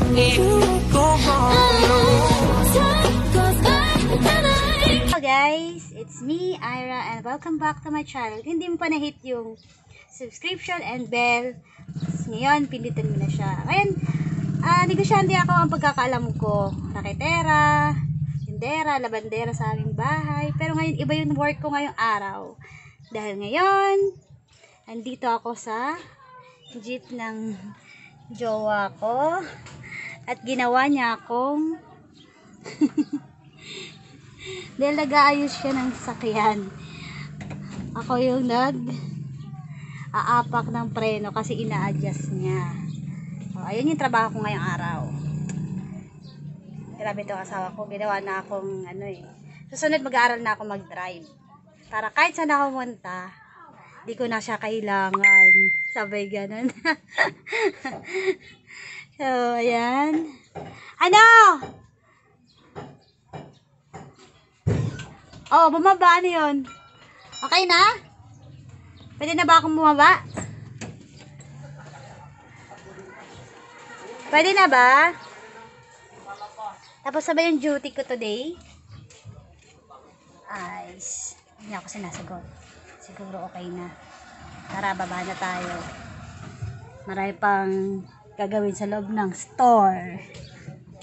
Hello guys, it's me, Ira, and welcome back to my channel. Hindi mo pa na-hit yung subscription and bell, ngayon pindutin mo na siya. Ngayon, negosyante ako ang pagkakaalam ko. Raketera, tindera, labandera sa aming bahay. Pero ngayon, iba yung work ko ngayong araw. Dahil ngayon, andito ako sa jeep ng jowa ko. At ginawa niya akong dahil nag-aayos siya ng sakyan. Ako yung aapak ng preno kasi ina-adjust niya. Ayun yung trabaho ko ngayong araw. Grabe ito asawa ko. Ginawa na akong susunod mag-aaral na ako mag-drive. Para kahit saan ako pumunta, di ko na siya kailangan. Sabay ganun. So, ayan. Ano? Oh, bumaba. Ano yun? Okay na? Pwede na ba akong bumaba? Pwede na ba? Tapos sabay yung duty ko today. Ayos. Hindi ako sinasagot. Siguro okay na. Tara, baba na tayo. Marami pang gagawin sa loob ng store.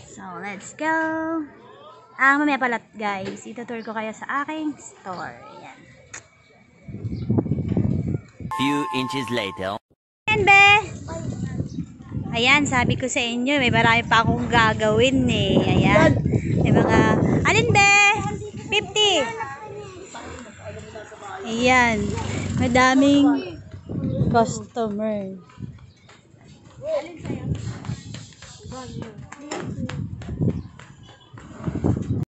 So, let's go. Mamaya pala guys, itutour ko kayo sa aking store. Ayan. Few inches later. Ayan, be. Ayan, sabi ko sa inyo, may marami pa akong gagawin eh. Ayan. May mga, alin be? 50. Ayan. Madaming customer. Alin sa'yo?